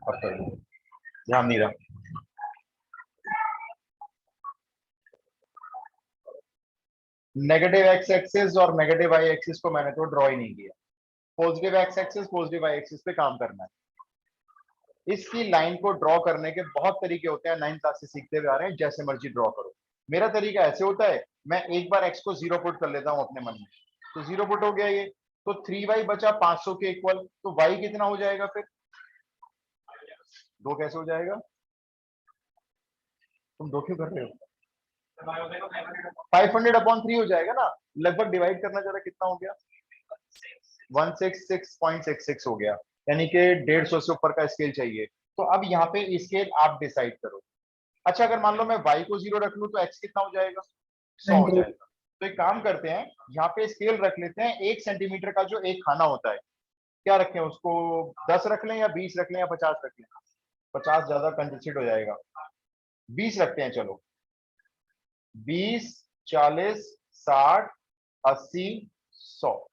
और कर लो, ध्यान नहीं रहा। नेगेटिव एक्स एक्सिस और नेगेटिव वाई एक्सिस को मैंने तो ड्रॉ ही नहीं किया। Positive X axis positive Y axis पे काम करना है। इसकी लाइन को ड्रॉ करने के बहुत तरीके होते हैं, 9th क्लास से सीखते हुए आ रहे हैं, जैसे मर्जी ड्रॉ करो। मेरा तरीका ऐसे होता है, मैं एक बार एक्स को जीरो पुट कर लेता हूं अपने मन में, तो जीरो पुट हो गया ये, तो 3y बचा 500 के इक्वल, तो y कितना हो जाएगा फिर? दो कैसे हो जाएगा? तुम दो क्यों कर रहे हो? 500/3 हो जाएगा ना, लगभग डिवाइड करना जरा, कितना हो गया? 166.66 हो गया, यानी कि 150 से ऊपर का स्केल चाहिए। तो अब यहाँ पे स्केल आप डिसाइड करो। अच्छा, अगर मान लो मैं y को 0 रख लूं तो x कितना हो जाएगा? 100 हो जाएगा। तो एक काम करते हैं, यहाँ पे स्केल रख लेते हैं, 1 सेंटीमीटर का जो एक खाना होता है, क्या रखें उसको? 10 रख लें या 20 रख लें या 50 रख लें? 50 ज्यादा कंजस्टेड हो जाएगा, 20 रखते हैं चलो। 20, 40, 60, 80, 100।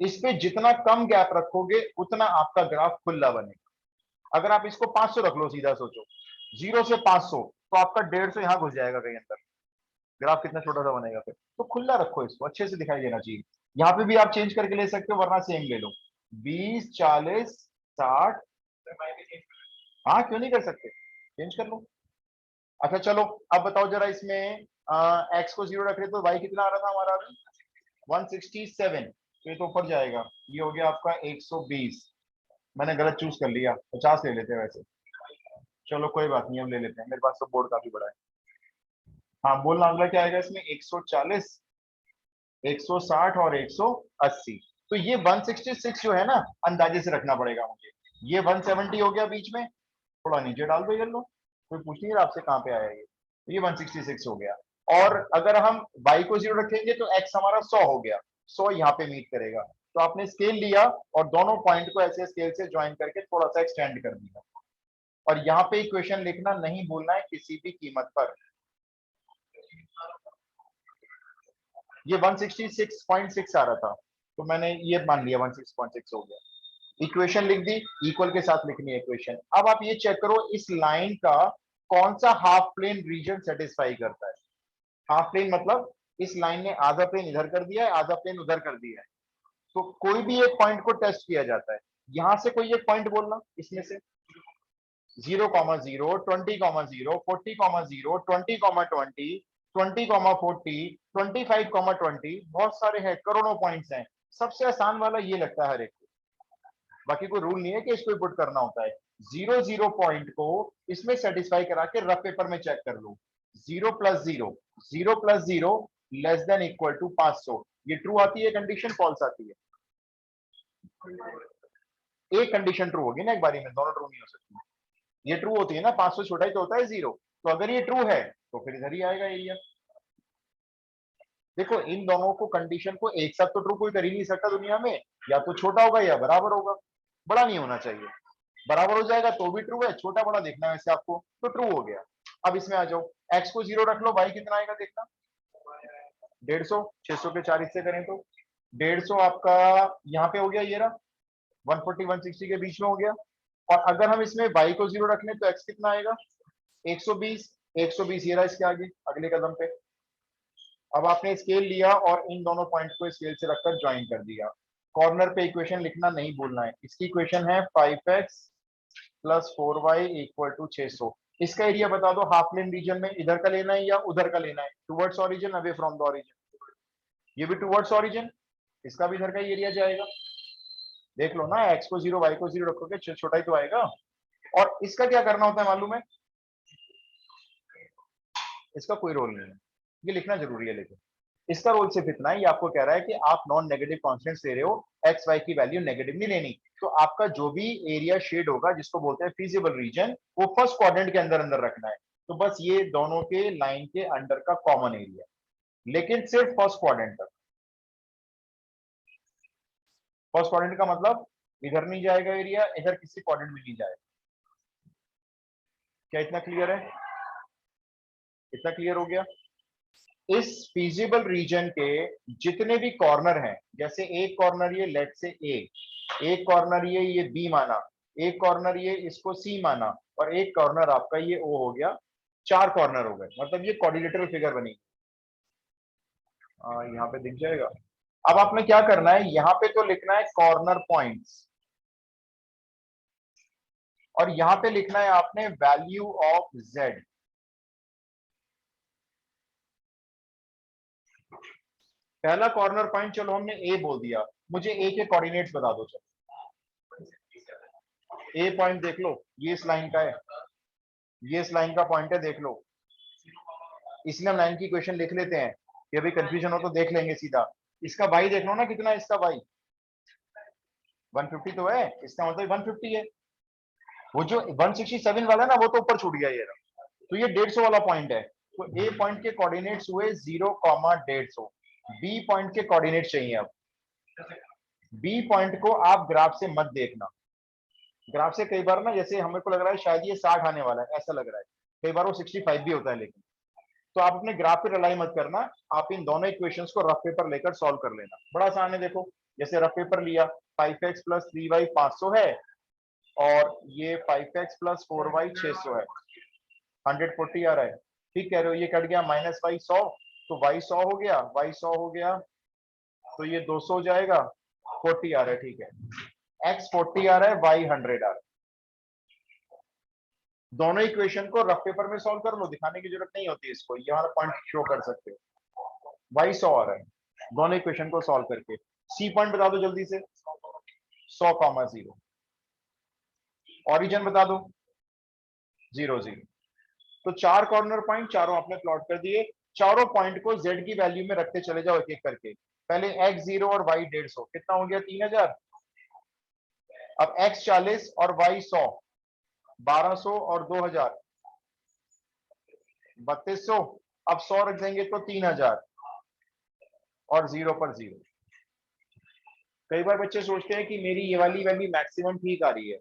इस पे जितना कम गैप रखोगे उतना आपका ग्राफ खुला बनेगा। अगर आप इसको 500 रख लो, सीधा सोचो, 0 से 500, तो आपका 150 यहां घुस जाएगा कहीं अंदर। ग्राफ कितना छोटा सा बनेगा फिर? तो खुला रखो, इसको अच्छे से दिखाई देना चाहिए। यहाँ पे भी आप चेंज करके ले सकते हो, वरना सेम ले लो, 20, 40, 60। हाँ, क्यों नहीं कर सकते, चेंज कर लो। अच्छा चलो, अब बताओ जरा, इसमें एक्स को 0 रख रहे तो वाई कितना आ रहा था हमारा अभी? 167। तो ये तो ऊपर जाएगा, ये हो गया आपका 120। मैंने गलत चूज कर लिया, 50 ले लेते हैं वैसे। चलो कोई बात नहीं, हम ले लेते हैं, मेरे पास तो बोर्ड काफी बड़ा है। हाँ बोलना, अगला क्या आएगा इसमें? 140, 160 और 180। तो ये 166 जो है ना, अंदाजे से रखना पड़ेगा मुझे। ये 170 हो गया बीच में, थोड़ा नीचे डाल दो ये लो, कोई पूछ नहीं रहा आपसे कहाँ पे आया ये। तो ये 166 हो गया। और अगर हम y को 0 रखेंगे तो x हमारा 100 हो गया, 100 यहाँ पे मीट करेगा। तो आपने स्केल लिया और दोनों पॉइंट को ऐसे स्केल से ज्वाइन करके थोड़ा सा एक्सटेंड कर दिया। और यहाँ पे इक्वेशन लिखना नहीं भूलना है किसी भी कीमत पर। ये 166.6 आ रहा था, तो मैंने ये मान लिया 166 हो गया। इक्वेशन लिख दी, इक्वल के साथ लिखनी है इक्वेशन। अब आप ये चेक करो, इस लाइन का कौन सा हाफ प्लेन रीजन सेटिस्फाई करता है? हाफ प्लेन मतलब इस लाइन ने आधा प्लेन इधर कर दिया है, आधा प्लेन उधर कर दिया है। तो कोई भी एक पॉइंट को टेस्ट किया जाता है। यहां से कोई एक पॉइंट बोलना, इसमें से 0,0, 20,0, 40,0, 20,20, 20,40, 25,20, बहुत सारे हैं, करोड़ों पॉइंट्स हैं। सबसे आसान वाला ये लगता है हर एक को, बाकी कोई रूल नहीं है कि इसको पुट करना होता है। 0,0 पॉइंट को इसमें सेटिस्फाई करा के रफ पेपर में चेक कर लो। 0+0, 0+0 लेस देन इक्वल टू 500, ये ट्रू आती है कंडीशन, फॉल्स आती है? एक कंडीशन ट्रू होगी ना एक बारी में, दोनों ट्रू नहीं हो सकती। ये ट्रू होती है ना, 500 छोटा ही तो होता है 0। तो अगर ये ट्रू है तो फिर इधर ही आएगा एरिया। देखो, इन दोनों को कंडीशन को एक साथ तो ट्रू कोई कर ही नहीं सकता दुनिया में, या तो छोटा होगा या बराबर होगा, बड़ा नहीं होना चाहिए। बराबर हो जाएगा तो भी ट्रू है, छोटा बड़ा देखना है वैसे आपको, तो ट्रू हो गया। अब इसमें आ जाओ, एक्स को 0 रख लो, वाई कितना आएगा देखना? 150, 600 के 4 हिस्से करें तो 150 आपका यहाँ पे हो गया, ये रहा 140 160 के बीच में हो गया। और अगर हम इसमें y को 0 रख लें तो x कितना आएगा? 120, 120 ये रहा इसके आगे अगले कदम पे। अब आपने स्केल लिया और इन दोनों पॉइंट को स्केल से रखकर ज्वाइन कर दिया। कॉर्नर पे इक्वेशन लिखना नहीं भूलना है। इसकी इक्वेशन है 5x + 4y = 600। इसका एरिया बता दो, हाफ प्लेन रीजन में इधर का लेना है या उधर का लेना है? Towards origin, away from the origin? ये भी टुवर्ड्स ऑरिजिन, इसका भी इधर का ही एरिया जाएगा। देख लो ना, x को 0 y को 0 रखोगे छोटा ही तो आएगा। और इसका क्या करना होता है मालूम है? इसका कोई रोल नहीं है, ये लिखना जरूरी है, लेकिन इसका रोल सिर्फ इतना है, ये आपको कह रहा है कि आप नॉन नेगेटिव कॉन्स्टेंट्स ले रहे हो, एक्स वाई की वैल्यू नेगेटिव नहीं लेनी। तो आपका जो भी एरिया शेड होगा, जिसको बोलते हैं फीजिबल रीजन, वो फर्स्ट क्वाड्रेंट के अंदर अंदर रखना है। तो बस ये दोनों के लाइन के अंडर का कॉमन एरिया, लेकिन सिर्फ फर्स्ट क्वाड्रेंट तक। फर्स्ट क्वाड्रेंट का मतलब इधर नहीं जाएगा एरिया, इधर किसी क्वाड्रेंट में नहीं जाएगा। क्या इतना क्लियर है? इतना क्लियर हो गया? इस फीजिबल रीजन के जितने भी कॉर्नर हैं, जैसे एक कॉर्नर ये लेट से ए, एक कॉर्नर ये बी माना, एक कॉर्नर ये इसको सी माना और एक कॉर्नर आपका ये ओ हो गया, 4 कॉर्नर हो गए, मतलब ये क्वाड्रिलेटरल फिगर बनी। यहाँ पे दिख जाएगा। अब आपने क्या करना है, यहाँ पे तो लिखना है कॉर्नर पॉइंट्स और यहाँ पे लिखना है आपने वैल्यू ऑफ जेड। पहला कॉर्नर पॉइंट चलो हमने ए बोल दिया, मुझे ए के कोऑर्डिनेट्स बता दो। चलो ए पॉइंट देख लो, ये इस लाइन का है, ये इस लाइन का पॉइंट है, देख लो। इसलिए हम लाइन की इक्वेशन लिख लेते हैं कि अभी कंफ्यूजन हो तो देख लेंगे सीधा। इसका वाई देख लो ना, कितना है इसका वाई, 150 तो है, इसका मतलब 150 है। वो जो 167 वाला है ना, वो तो ऊपर छूट गया ये रहा। तो ये 150 वाला पॉइंट है। तो ए पॉइंट के कोऑर्डिनेट्स हुए 0,150। बी पॉइंट के कोऑर्डिनेट्स चाहिए। अब बी पॉइंट को आप ग्राफ से मत देखना, ग्राफ से कई बार ना जैसे हमें को लग रहा है शायद ये 60 आने वाला है, ऐसा लग रहा है, कई बार वो 65 भी होता है, लेकिन तो आप अपने ग्राफ पे रिलाई मत करना, आप इन दोनों इक्वेशंस को रफ पेपर लेकर सॉल्व कर लेना, बड़ा आसान है। देखो जैसे रफ पेपर लिया, 5x + 3y 500 है और ये 5x + 4y 600 है, 140 आ रहा है। ठीक कह रहे हो, ये कट गया, -y 100, तो y 100 हो गया, y 100 हो गया, तो ये 200 हो जाएगा, 40 आ रहा है। ठीक है, x 40 आ रहा है, y 100 आ रहा है। दोनों इक्वेशन को रफ पेपर में सॉल्व कर लो, दिखाने की जरूरत नहीं होती इसको, यहाँ पॉइंट शो कर सकते हो। y 100 आ रहा है, दोनों इक्वेशन को सॉल्व करके। सी पॉइंट बता दो जल्दी से, 100,0। ऑरिजिन बता दो, 0 0। तो 4 कॉर्नर पॉइंट, चारों आपने प्लॉट कर दिए। चारों पॉइंट को z की वैल्यू में रखते चले जाओ एक एक करके। पहले x 0 और y 150, कितना हो गया, 3000। अब x 40 और y 100, 1200 और 2000, 3200। अब 100 रख देंगे तो 3000 और 0 पर 0। कई बार बच्चे सोचते हैं कि मेरी ये वाली वैल्यू मैक्सिमम ठीक आ रही है,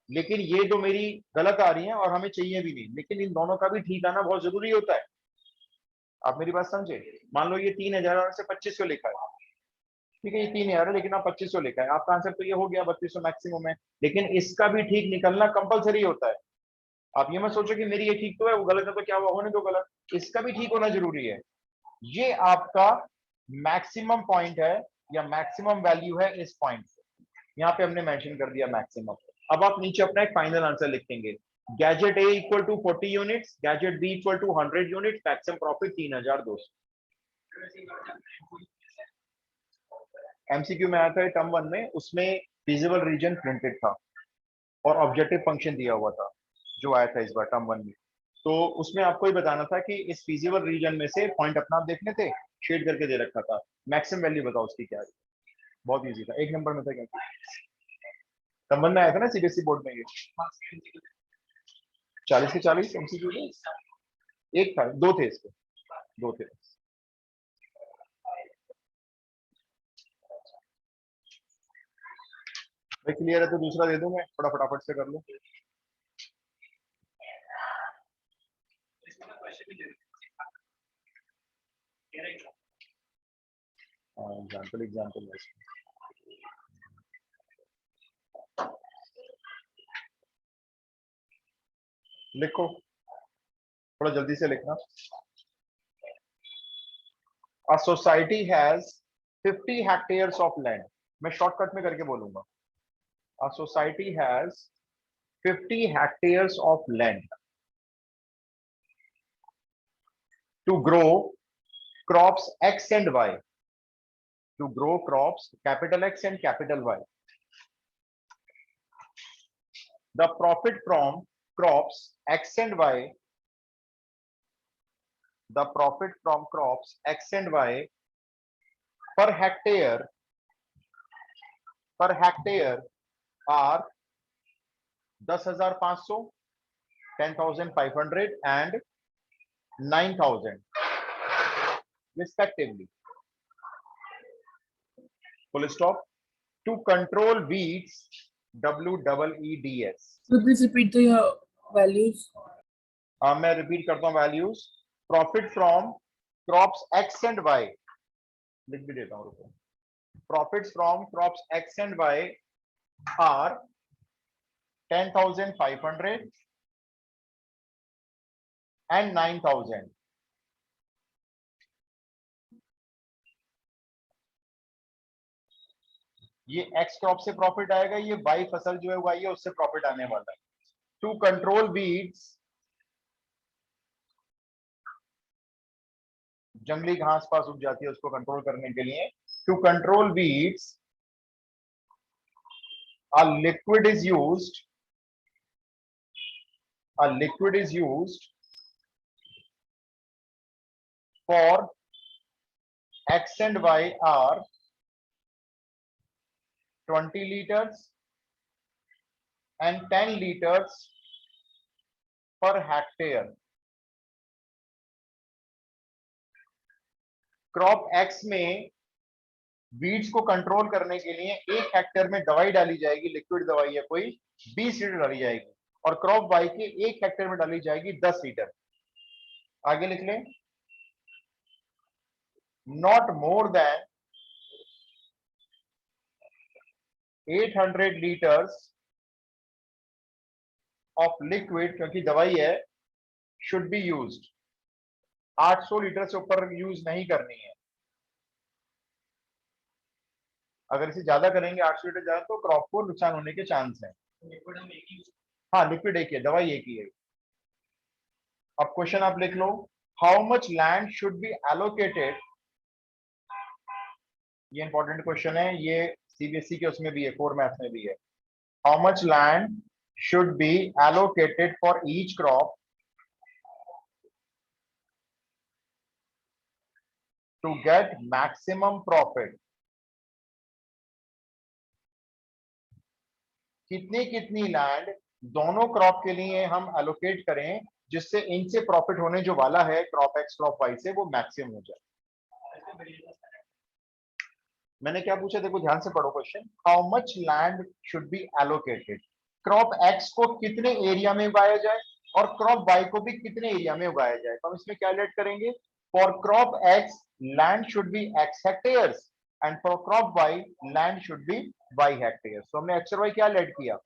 लेकिन ये दो मेरी गलत आ रही है और हमें चाहिए भी नहीं, लेकिन इन दोनों का भी ठीक आना बहुत जरूरी होता है। आप मेरी बात समझे, मान लो ये 3000 से 2500 लिखा है, ठीक है, ये 3000 है लेकिन आप 2500 लिखा है, आपका आंसर तो ये हो गया, 3200 मैक्सिमम है, लेकिन इसका भी ठीक निकलना कंपलसरी होता है। आप ये मत सोचो कि मेरी ये ठीक तो है, वो गलत है तो क्या हुआ, होने दो गलत, इसका भी ठीक होना जरूरी है। ये आपका मैक्सिमम पॉइंट है या मैक्सिमम वैल्यू है इस पॉइंट से, यहाँ पे हमने मेंशन कर दिया मैक्सिमम। अब आप नीचे अपना एक फाइनल आंसर लिखेंगे, gadget A equal to 40 units, gadget B equal to 100 units, maximum profit 3200। MCQ में आया था टर्म 1 में, उसमें फिजिबल रीजन प्रिंटेड था और ऑब्जेक्टिव फंक्शन दिया हुआ था जो आया था इस बार टर्म 1 में। तो उसमें आपको ही बताना था कि इस फिजिबल रीजन में से पॉइंट अपना आप देखने थे, शेड करके दे रखा था, मैक्सिमम वैल्यू बताओ उसकी क्या है। बहुत इजी था, 1 नंबर में था, क्योंकि टर्म 1 में आया था ना सीबीएसई बोर्ड में, ये 40 के 40 एमसीक्यू में एक था, दो थे इसके, दो थे। भाई क्लियर है तो दूसरा दे दूं मैं, थोड़ा फटाफट से कर लो। एग्जाम्पल एग्जाम्पल लिखो, थोड़ा जल्दी से लिखना। A society has 50 hectares of land, मैं शॉर्टकट में करके बोलूंगा। A society has 50 hectares of land to grow crops X and Y, to grow crops capital X and capital Y. The profit from crops X and Y, the profit from crops X and Y per hectare are 10,500, 10,500 and 9,000 respectively. Full stop. To control weeds, WEEDS. Could please repeat the values? मैं repeat करता हूँ values. Profit from crops X and Y, लिख भी देता हूँ, रुको। Profits from crops X and Y are 10,500 and 9,000. ये x crop से प्रॉफिट आएगा, ये वाई फसल जो है उगाई है उससे प्रॉफिट आने वाला है. टू कंट्रोल वीड्स, जंगली घास पास उग जाती है उसको कंट्रोल करने के लिए, to control weeds a liquid is used, a liquid is used for X and Y are 20 liters and 10 liters per hectare. Crop x में वीड्स को कंट्रोल करने के लिए 1 हेक्टेयर में दवाई डाली जाएगी, लिक्विड दवाई है कोई, 20 लीटर डाली जाएगी, और क्रॉप वाई के 1 हेक्टेयर में डाली जाएगी 10 लीटर. आगे लिख लें, not more than 800 litres of liquid, क्योंकि दवाई है, शुड बी यूज्ड. 800 लीटर से ऊपर यूज नहीं करनी है. अगर इसे ज्यादा करेंगे 800 लीटर ज्यादा तो क्रॉप को नुकसान होने के चांस है. हाँ, लिक्विड एक ही है, दवाई एक ही है. अब क्वेश्चन आप लिख लो, how much land should be allocated. ये इंपॉर्टेंट क्वेश्चन है, ये सीबीएसई के उसमें भी है, 4 मैथ्स में भी है. How much land should be allocated for each crop to get maximum profit. कितनी कितनी लैंड दोनों क्रॉप के लिए हम एलोकेट करें जिससे इनसे प्रॉफिट होने जो वाला है क्रॉप एक्स क्रॉप वाई से वो मैक्सिमम हो जाए. मैंने क्या पूछा, देखो ध्यान से पढ़ो question. How much land should be allocated, crop x को कितने एरिया में उगाया जाए और क्रॉप वाई को भी कितने एरिया में उगाया जाए. तो हम इसमें क्या ऐड करेंगे, for crop X land should be X hectares and for crop Y land should be Y hectares. तो हमने एक्स और वाई क्या ऐड किया,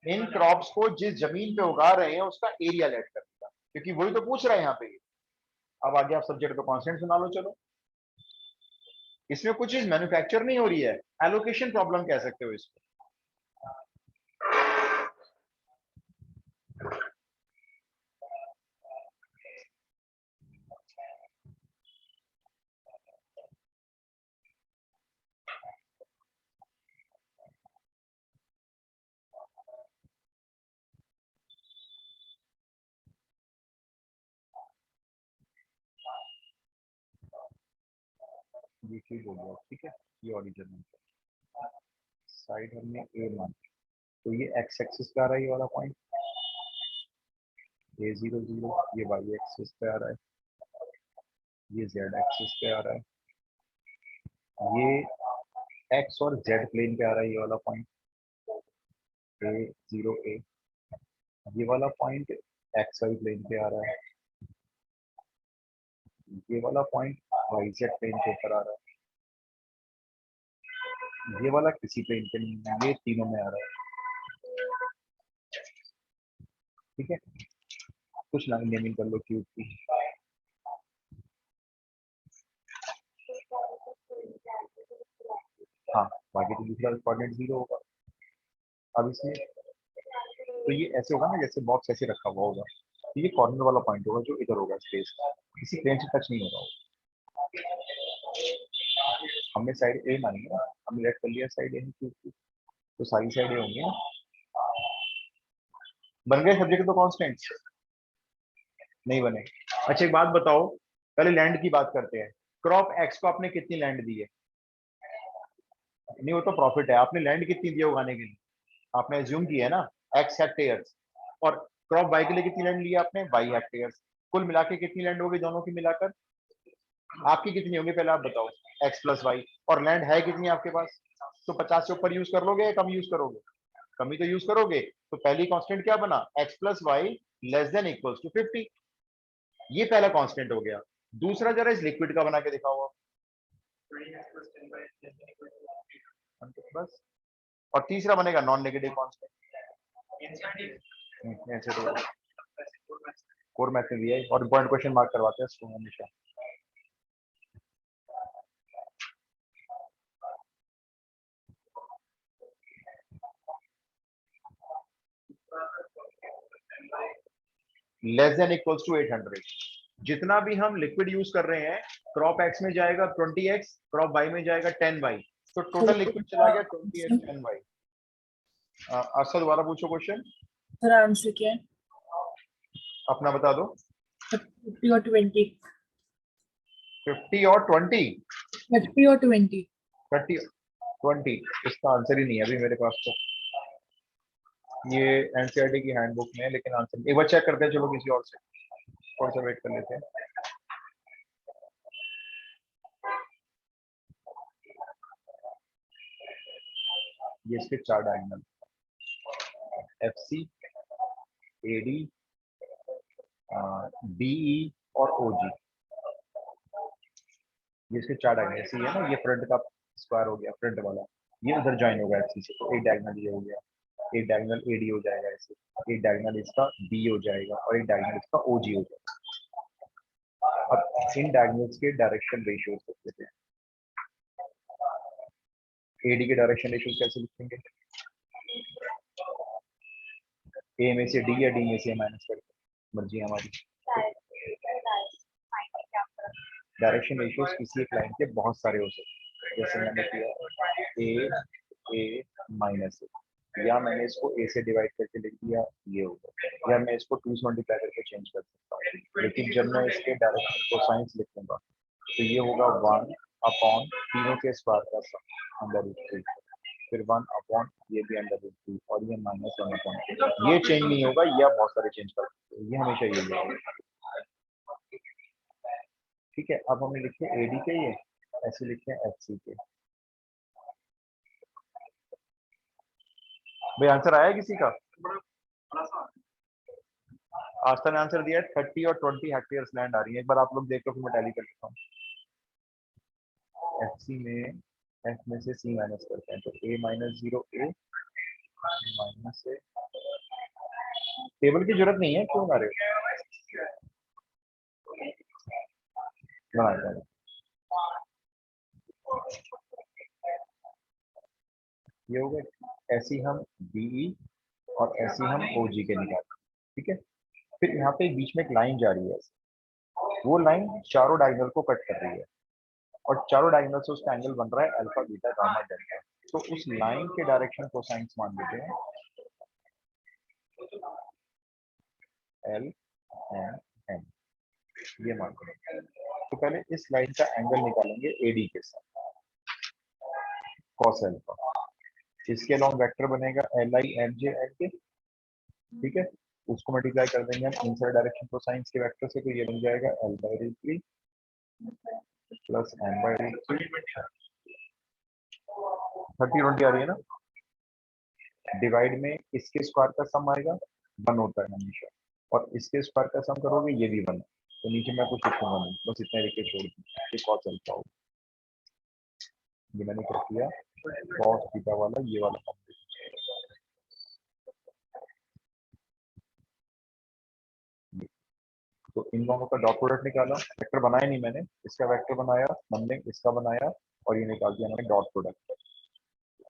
इन क्रॉप्स को जिस जमीन पे उगा रहे हैं उसका एरिया ऐड कर दिया, क्योंकि वही तो पूछ रहे हैं यहाँ पे. अब आगे आप सब्जेक्ट को कॉन्स्टेंट सुना लो. चलो, इसमें कुछ चीज मैन्युफैक्चर नहीं हो रही है, एलोकेशन प्रॉब्लम कह सकते हो इसको. ये चीज हो गया, ठीक है. ये ओरिजिन साइड हमने ए मान, तो ये एक्स एक्सिस पे आ रहा है ये वाला पॉइंट, ए 0 0, ये वाई एक्सिस पे आ रहा है, ये जेड एक्सिस पे आ रहा है, ये एक्स और जेड प्लेन पे आ रहा है ये वाला पॉइंट, ए 0 ए. ये वाला पॉइंट एक्स वाई प्लेन पे आ रहा है, ये वाला पॉइंट वाई जेड प्लेन के ऊपर आ रहा है, ये वाला किसी प्लेन पे नहीं है, ये तीनों में आ रहा है. ठीक है, कुछ लाइन नेमिंग कर लो क्यूब की. हाँ, बाकी तो दूसरा कोऑर्डिनेट 0 होगा. अब इसमें तो ये ऐसे होगा ना, जैसे बॉक्स ऐसे रखा हुआ होगा, तो ये कॉर्नर वाला पॉइंट होगा जो इधर होगा, स्पेस किसी प्लेन से टच नहीं होगा. हमने साइड ए मानी है, हमने लेट कर लिया साइड ए क्यूब की, तो सारी साइड ए होंगी. बन गए सब्जेक्ट तो कॉन्स्टेंट नहीं बने. अच्छा एक बात बताओ, पहले लैंड की बात करते हैं. क्रॉप एक्स को आपने कितनी लैंड दी है, नहीं वो तो प्रॉफिट है, आपने लैंड कितनी दी है उगाने के लिए, आपने एज्यूम किया है ना एक्स हेक्टेयर्स, और क्रॉप वाई के लिए कितनी लैंड ली आपने, वाई हेक्टेयर्स. कुल मिला के कितनी लैंड होगी दोनों की मिलाकर, आपकी कितनी होगी पहले आप बताओ, एक्स प्लस वाई, और लैंड है कितनी आपके पास. तो 50 से ऊपर यूज कर लोगे या कम यूज करोगे, कम ही तो यूज करोगे. तो पहली कांस्टेंट क्या बना, X plus Y less than equals to 50. ये पहला कांस्टेंट हो गया. दूसरा जरा इस लिक्विड का बना के दिखाओ बस. और तीसरा बनेगा नॉन नेगेटिव कांस्टेंट. ऐसे तो कोर मैथ में भी है और इम्पोर्टेंट क्वेश्चन मार्क करवाते हैं इसको हमेशा। Less than equals to 800। जितना भी हम लिक्विड यूज कर रहे हैं, क्रॉप एक्स में जाएगा 20x, क्रॉप वाई में जाएगा 10y, तो टोटल लिक्विड चला गया 20x 10y। अच्छा दोबारा पूछो क्वेश्चन। सर आंसर क्या है? अपना बता दो। 50 और 20। 50 और 20। 50 और 20। 30 20 इसका आंसर ही नहीं है अभी मेरे पास तो। ये एनसीईआरटी की हैंडबुक में है लेकिन आंसर एक बार चेक करते हैं, चलो किसी और से थोड़ा सा वेट कर लेते हैं। ये इसके 4 डायगोनल, एफसी, एडी, बीई और ओजी। ये इसके 4 डायगोनल ऐसे ही है ना, ये फ्रंट का स्क्वायर हो गया, फ्रंट वाला ये उधर ज्वाइन होगा एफसी से, तो एक डायगोनल ये हो गया, एक डायगोनल एडी हो जाएगा ऐसे, एक डायगोनल इसका बी हो जाएगा और एक डायगोनल इसका ओजी हो जाएगा। अब इन डायगोनल्स के डायरेक्शन रेशियोज लिखते हैं। एडी के डायरेक्शन रेशियो कैसे लिखेंगे? ए में से डी या डी में से माइनस करके, मर्जी है हमारी। डायरेक्शन रेशियोज किसी एक लाइन के बहुत सारे हो सकते हैं, जैसे मैंने किया ए माइनस ए, या मैंने इसको ए से डिवाइड करके लिख दिया ये होगा, या मैं इसको 2 से मल्टीप्लाई करके चेंज कर सकता हूँ। लेकिन जब मैं इसके डायरेक्शन कोसाइंस लिखूंगा तो ये होगा 1 अपॉन तीनों के स्क्वायर का सम अंडर रूट 3, फिर 1 अपॉन ये भी अंडर रूट 3 और ये माइनस 1 अपॉन, ये चेंज नहीं होगा, ये आप बहुत सारे चेंज कर सकते हो, ये हमेशा ये होगा। ठीक है, अब हमें लिखे एडी के, ये ऐसे लिखे एफसी के। भाई आंसर आया किसी का? आस्था ने आंसर दिया है 30 और 20 हेक्टेयर्स लैंड आ रही है। एक बार आप लोग देख लो, फिर मैं टैली कर लेता हूँ। एफसी में एफ में से सी माइनस करते हैं तो ए माइनस 0 ए माइनस ए। टेबल की जरूरत नहीं है, क्यों बना रहे हो? बना दो। ये हो गया, ऐसे ही हम बीई और ऐसे ही हम ओजी के निकालते हैं। ठीक है, फिर यहाँ पे बीच में एक लाइन जा रही है, वो लाइन चारों डायगोनल को कट कर रही है और चारों डायगोनल से उसका एंगल बन रहा है अल्फा बीटा गामा डेल्टा। तो उस लाइन के डायरेक्शन को साइंस मान लेते हैं एल एन एन, ये मान लेते हैं। तो पहले इस लाइन का एंगल निकालेंगे एडी के साथ, कॉस अल्फा। इसके लॉन्ग वेक्टर बनेगा L I M J L K. ठीक है, उसको मल्टीप्लाई कर देंगे हम इनसाइड डायरेक्शन को साइंस के वेक्टर से, तो ये बन जाएगा L by root 3 plus M by root 3। 30 20 आ रही है ना, डिवाइड में इसके स्क्वायर का सम आएगा, 1 होता है हमेशा, और इसके स्क्वायर का सम करोगे ये भी 1, तो नीचे मैं कुछ लिखूंगा नहीं, बस इतना लिख के छोड़ दूंगा, ये कॉस अल्फा होगा। ये मैंने क्या किया, कॉस थीटा वाला ये वाला फॉर्म। तो इन दोनों का डॉट प्रोडक्ट निकाला, वेक्टर बनाया नहीं मैंने, इसका वेक्टर बनाया हमने, इसका बनाया और ये निकाल दिया मैंने डॉट प्रोडक्ट।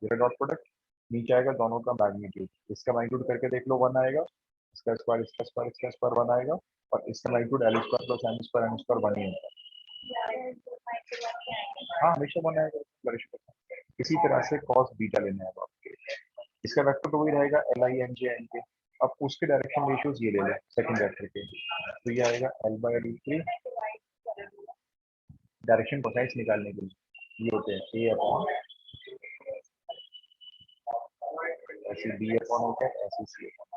ये डॉट प्रोडक्ट नीचे आएगा दोनों का मैग्नीट्यूड, इसका मैग्नीट्यूड करके देख लो 1 आएगा, इसका स्क्वायर इसका स्क्वायर इसका स्क्वायर 1 आएगा, और इसका magnitude L square plus M square 1 ही होता है। हाँ हमेशा 1 आएगा। इसी तरह से कॉस बीटा लेना है आपके, इसका वेक्टर तो वही रहेगा L I N J N K. अब उसके डायरेक्शन रेशियोज ये ले लो सेकंड वेक्टर के, तो ये आएगा L by root 3। Direction cosines निकालने के लिए ये होते हैं ए अपॉन ऐसे बी अपॉन होता है ऐसे सी अपॉन।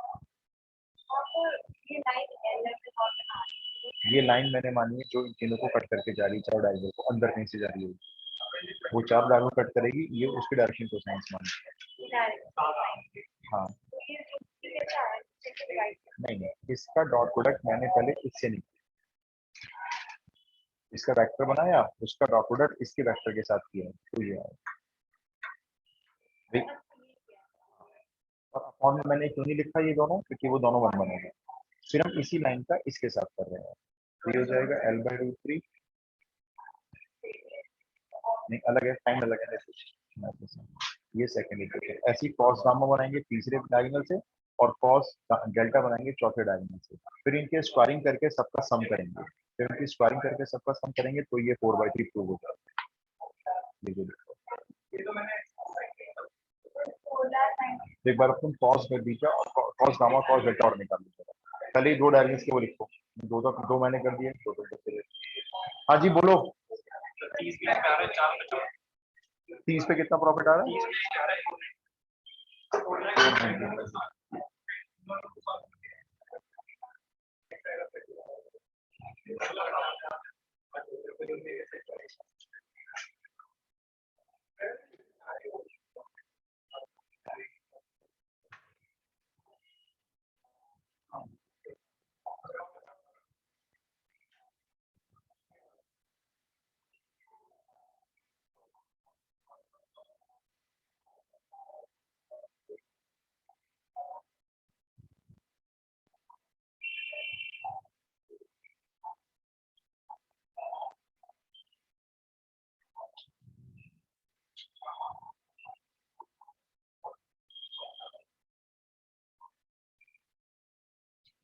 ये लाइन मैंने मानी है जो इन तीनों को कट करके जा रही है, चार डायगोनल को अंदर कहीं से जा रही होगी, वो चार डायगोनल कट करेगी, ये उसके डायरेक्शन कोसाइंस मानी है। हाँ नहीं नहीं, इसका डॉट प्रोडक्ट मैंने पहले इससे निकाला, इसका वेक्टर बनाया, उसका डॉट प्रोडक्ट इसके वेक्टर के साथ किया, तो ये है। और और मैंने क्यों नहीं लिखा ये दोनों, क्योंकि वो दोनों वन बनेंगे। फिर हम इसी लाइन का इसके साथ कर रहे हैं, तो ये हो जाएगा L/√3, नहीं अलग है, टाइम अलग है, ये सेकंड इक्वेशन। ऐसी कॉस गामा बनाएंगे तीसरे डायगोनल से, और कॉस डेल्टा बनाएंगे चौथे डायगोनल से। फिर इनके स्क्वायरिंग करके सबका सम करेंगे, फिर इनकी स्क्वायरिंग करके सबका सम करेंगे, तो ये 4/3 प्रूव हो जाता है। एक बार अपन कॉस कर दीजिए और कॉस गामा कॉस डेल्टा और निकाल लीजिएगा। पहले ही दो डायगोनल्स के वो लिखो, दो मैंने कर दिए, दो। हाँ जी बोलो। 30 पे कितना प्रॉफिट आ रहा है?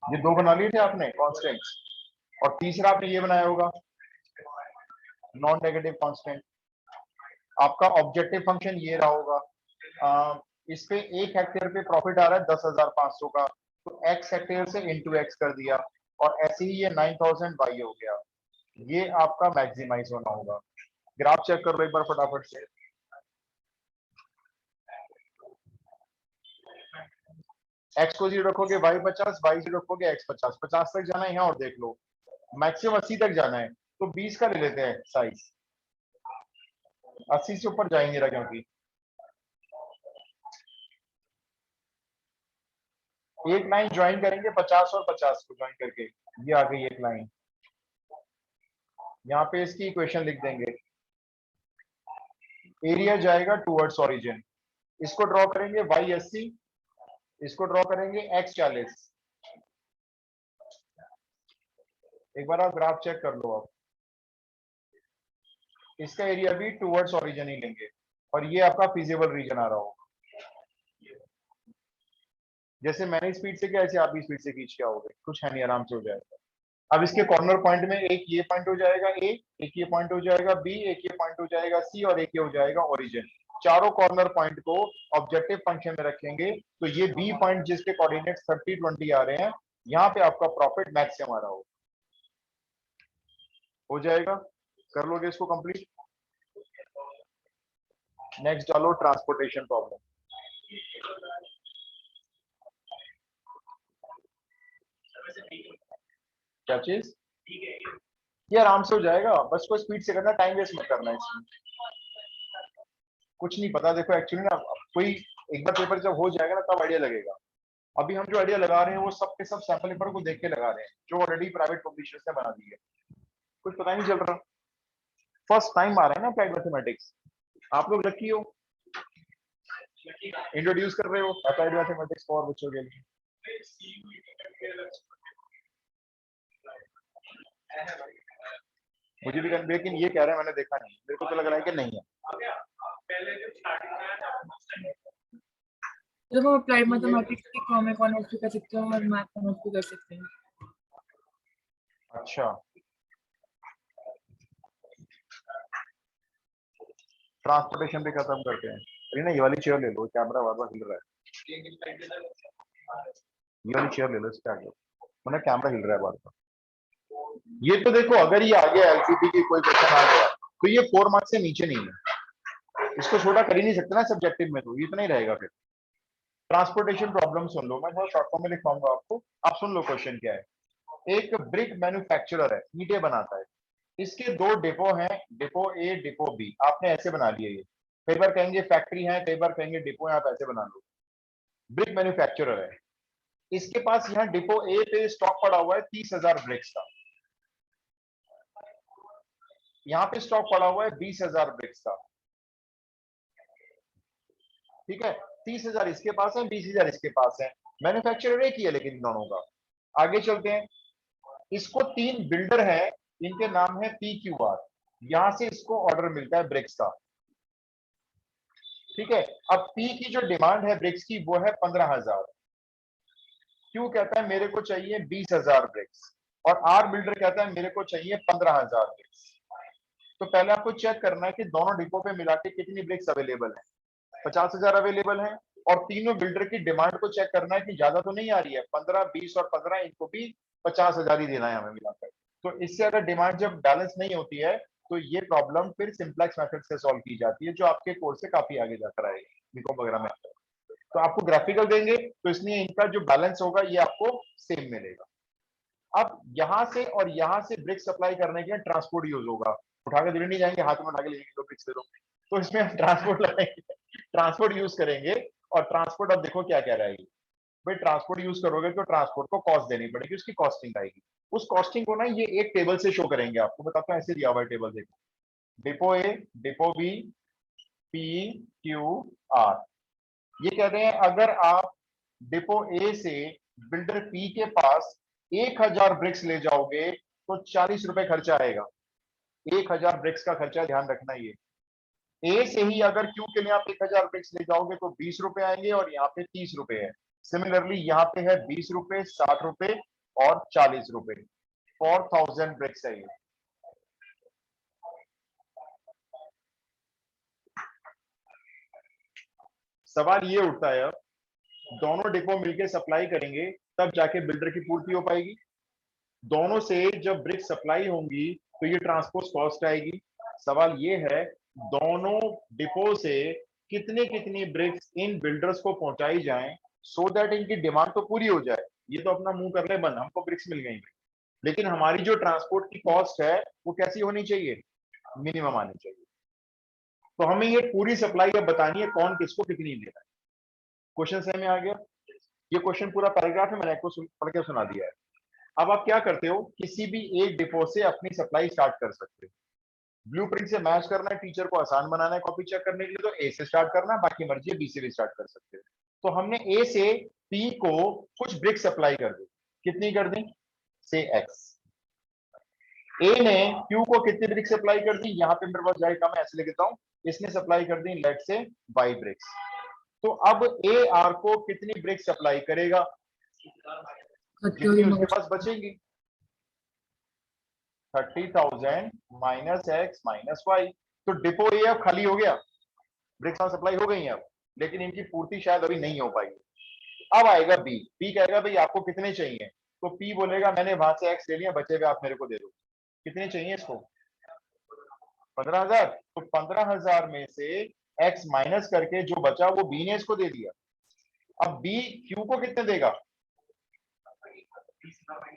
ये दो बना लिए थे आपने कांस्टेंट, और तीसरा आपने ये बनाया होगा नॉन नेगेटिव कांस्टेंट। आपका ऑब्जेक्टिव फंक्शन ये रहा होगा, इस पे 1 हेक्टेयर पे प्रॉफिट आ रहा है 10,500 का, तो x हेक्टेयर से इंटू एक्स कर दिया, और ऐसे ही ये 9,000 y हो गया। ये आपका मैक्सिमाइज होना होगा। ग्राफ चेक कर लो एक बार फटाफट से। x को 0 रखोगे y 50, y 0 रखोगे x 50, 50 तक जाना है यहाँ, और देख लो मैक्सिमम 80 तक जाना है, तो 20 का ले लेते हैं साइज। 80 से ऊपर जाएंगे ना, क्योंकि एक लाइन ज्वाइन करेंगे 50 और 50 को ज्वाइन करके, ये आ गई एक लाइन। यहाँ पे इसकी इक्वेशन लिख देंगे, एरिया जाएगा टूवर्ड्स ओरिजिन, इसको ड्रॉ करेंगे y80, इसको ड्रॉ करेंगे x40। एक बार आप ग्राफ चेक कर लो, आप इसका एरिया भी टूवर्ड्स ओरिजिन ही लेंगे, और ये आपका फिजिबल रीजन आ रहा होगा। जैसे मैंने स्पीड से किया, ऐसे आप भी स्पीड से खींच के आओगे, कुछ है नहीं, आराम से हो जाएगा। अब इसके कॉर्नर पॉइंट में एक ये पॉइंट हो जाएगा ए, एक ये पॉइंट हो जाएगा बी, एक ये पॉइंट हो जाएगा सी, और एक ये हो जाएगा ओरिजिन। चारों कॉर्नर पॉइंट को ऑब्जेक्टिव फंक्शन में रखेंगे, तो ये बी पॉइंट जिसके कोऑर्डिनेट्स 30, 20 आ रहे हैं, यहाँ पे आपका प्रॉफिट मैक्सिमम आ रहा हो जाएगा। कर लोगे इसको कंप्लीट। नेक्स्ट डालो ट्रांसपोर्टेशन प्रॉब्लम। क्या चीज? ये आराम से हो जाएगा, बस को स्पीड से करना, टाइम वेस्ट मत करना इसमें। कुछ नहीं पता, देखो एक्चुअली ना, कोई एक बार पेपर जब हो जाएगा ना, तब आइडिया लगेगा। अभी हम जो आइडिया लगा रहे हैं वो सब के सब सैंपल पेपर को देख के लगा रहे हैं, जो ऑलरेडी प्राइवेट पब्लिशर्स ने बना दी है। कुछ पता ही नहीं चल रहा, फर्स्ट टाइम आ रहा है ना अप्लाइड मैथमेटिक्स। आप लोग लकी हो, इंट्रोड्यूस कर रहे हो अप्लाइड मैथमेटिक्स फॉर बच्चों के लिए। मुझे भी, लेकिन ये कह रहे हैं, मैंने देखा नहीं, मेरे को तो लग रहा है कि नहीं है। जब हम अप्लाइड मैथमेटिक्स की कॉम इकोनॉमिक्स भी कर सकते हैं और मैथ कॉमर्स भी कर सकते हैं। अच्छा, ट्रांसपोर्टेशन भी खत्म करते हैं। अरे ना, ये वाली चेयर ले लो, कैमरा बार बार हिल रहा है। ये वाली चेयर ले लो, इसके आगे, वरना कैमरा हिल रहा है बार बार। ये तो देखो, अगर ये आ गया एलसीपी की कोई क्वेश्चन आ गया, तो ये 4 मार्क्स से नीचे नहीं है, इसको छोटा कर ही नहीं सकते ना सब्जेक्टिव में, तो ये इतना ही रहेगा फिर। ट्रांसपोर्टेशन प्रॉब्लम सुन लो, मैं बहुत शॉर्ट फॉर्म में लिखवाऊंगा आपको, आप सुन लो क्वेश्चन क्या है। एक ब्रिक मैन्युफैक्चरर है, ईंटें बनाता है, इसके दो डिपो हैं, डिपो ए डिपो बी, आपने ऐसे बना लिए। ये कई बार कहेंगे फैक्ट्री है, कई बार कहेंगे डिपो है, आप ऐसे बना लो। ब्रिक मैन्युफैक्चरर है, इसके पास यहाँ डिपो ए पे स्टॉक पड़ा हुआ है 30,000 ब्रिक्स का, यहाँ पे स्टॉक पड़ा हुआ है 20,000 ब्रिक्स का। ठीक है, 30,000 इसके पास है, 20,000 इसके पास है, मैन्युफैक्चरर एक ही है लेकिन इन दोनों का। आगे चलते हैं, इसको 3 बिल्डर है, इनके नाम है PQR, यहां से इसको ऑर्डर मिलता है ब्रिक्स का। ठीक है, अब P की जो डिमांड है ब्रिक्स की वो है 15,000। क्यू कहता है मेरे को चाहिए 20,000 ब्रिक्स, और आर बिल्डर कहता है मेरे को चाहिए 15,000 ब्रिक्स। तो पहले आपको चेक करना है कि दोनों डिपो पे मिला के कितनी ब्रिक्स अवेलेबल है। 50,000 अवेलेबल है, और तीनों बिल्डर की डिमांड को चेक करना है कि ज्यादा तो नहीं आ रही है, 15, 20 और 15, इनको भी 50,000 ही देना है हमें मिलाकर। तो इससे अगर डिमांड जब बैलेंस नहीं होती है तो ये प्रॉब्लम फिर सिंप्लेक्स मेथड से सॉल्व की जाती है, जो आपके कोर्स से काफी आगे जाकर आएगी बीकॉम वगैरह में। तो आपको ग्राफिकल देंगे तो इसलिए इनका जो बैलेंस होगा ये आपको सेम मिलेगा। अब यहां से और यहां से ब्रिक्स सप्लाई करने के लिए ट्रांसपोर्ट यूज होगा। उठा के दिल्ली नहीं जाएंगे, हाथ में उठा के लेंगे, तो ब्रिक्स दे दो। तो इसमें हम ट्रांसपोर्ट लगाएंगे, ट्रांसपोर्ट यूज करेंगे। और ट्रांसपोर्ट अब देखो क्या कह रहा है, भाई ट्रांसपोर्ट यूज करोगे तो ट्रांसपोर्ट को कॉस्ट देनी पड़ेगी, उसकी कॉस्टिंग आएगी। उस कॉस्टिंग को ना ये एक टेबल से शो करेंगे, आपको बताता हूँ, ऐसे दिया हुआ है टेबल, देखो, depot A, depot B, P, Q, R. ये कह रहे हैं अगर आप डिपो ए से बिल्डर पी के पास 1,000 ब्रिक्स ले जाओगे तो 40 रुपए खर्चा आएगा। 1,000 ब्रिक्स का खर्चा ध्यान रखना। ये ए से ही अगर क्यू के लिए आप 1,000 ब्रिक्स ले जाओगे तो 20 रुपए आएंगे, और यहाँ पे 30 रुपए है। सिमिलरली यहाँ पे है 20 रुपए, 60 रुपए और 40 रुपए। 4,000 ब्रिक्स है ये। सवाल ये उठता है, अब दोनों डिपो मिलकर सप्लाई करेंगे तब जाके बिल्डर की पूर्ति हो पाएगी। दोनों से जब ब्रिक्स सप्लाई होंगी तो ये ट्रांसपोर्ट कॉस्ट आएगी। सवाल ये है दोनों डिपो से कितनी कितनी ब्रिक्स इन बिल्डर्स को पहुंचाई जाएं सो दैट इनकी डिमांड तो पूरी हो जाए। ये तो अपना मुंह कर ले बंद, हमको ब्रिक्स मिल गई, लेकिन हमारी जो ट्रांसपोर्ट की कॉस्ट है वो कैसी होनी चाहिए, मिनिमम आनी चाहिए। तो हमें ये पूरी सप्लाई अब बतानी है कौन किसको कितनी दे रहा है। क्वेश्चन समझ में आ गया? ये क्वेश्चन पूरा पैराग्राफ है, मैंने आपको पढ़ के सुना दिया है। अब आप क्या करते हो, किसी भी एक डिपो से अपनी सप्लाई स्टार्ट कर सकते हो। ब्लूप्रिंट से मैच करना है, टीचर को आसान बनाना है कॉपी चेक करने के लिए, तो ए से स्टार्ट करना है, बाकी मर्जी है बी से भी स्टार्ट कर सकते हो। तो हमने ए से पी को कुछ ब्रिक सप्लाई कर दी, कितनी कर दी, से एक्स। ए ने क्यू को कितनी ब्रिक सप्लाई कर दी, यहाँ पे मेरे पास जाएगा, मैं ऐसे लिख देता हूं, इसने सप्लाई कर दी लेट से वाई ब्रिक्स। तो अब ए आर को कितनी ब्रिक सप्लाई करेगा, जितनी उसके पास बचेंगी। 30,000 माइनस एक्स माइनस वाई। तो डिपो ए अब खाली हो गया, ब्रिक्स ऑन सप्लाई हो गई है अब, लेकिन इनकी पूर्ति शायद अभी नहीं हो पाएगी। अब आएगा बी, बी कहेगा भाई आपको कितने चाहिए, तो पी बोलेगा मैंने वहां से एक्स ले लिया, बचे हुए आप मेरे को दे दो। कितने चाहिए इसको, 15,000। तो 15,000 में से एक्स माइनस करके जो बचा वो बी ने इसको दे दिया। अब बी क्यू को कितने देगा,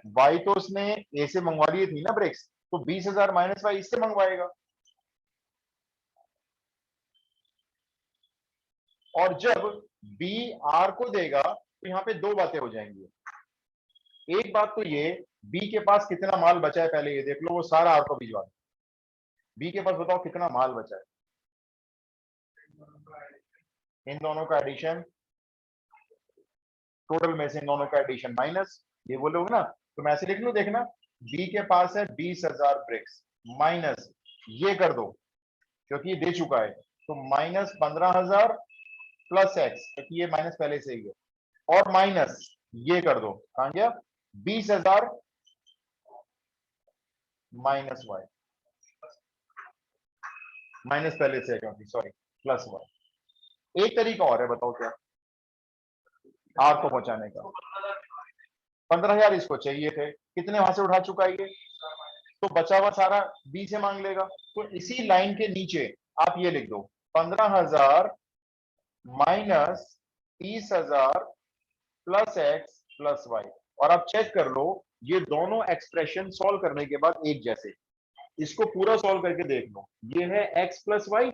वाई तो उसने ए से मंगवा ली थी ना ब्रिक्स, तो 20,000 माइनस वाई इससे मंगवाएगा। और जब बी आर को देगा तो यहाँ पे दो बातें हो जाएंगी। एक बात तो ये, बी के पास कितना माल बचा है पहले ये देख लो, वो सारा आर को भिजवा दो। बी के पास बताओ कितना माल बचा है, इन दोनों का एडिशन, टोटल में से इन दोनों का एडिशन माइनस, ये बोलोगे ना, तो मैं ऐसे लिख लूं, देखना, बी के पास है 20,000 ब्रिक्स, माइनस ये कर दो क्योंकि ये दे चुका है, तो माइनस 15,000 प्लस एक्स, क्योंकि ये माइनस पहले से ही है, और माइनस ये कर दो, कहां गया, 20,000 माइनस वाई, माइनस पहले से है क्योंकि, सॉरी, प्लस वाई। एक तरीका और है, बताओ क्या, आर को पहुंचाने का। 15,000 इसको चाहिए थे, कितने वहां से उठा चुका है ये, तो बचा हुआ सारा बी से मांग लेगा। तो इसी लाइन के नीचे आप ये लिख दो, 15,000 minus 30,000 plus X plus Y. और आप चेक कर लो, ये दोनों एक्सप्रेशन सॉल्व करने के बाद एक जैसे, इसको पूरा सॉल्व करके देख लो, ये है एक्स प्लस वाई,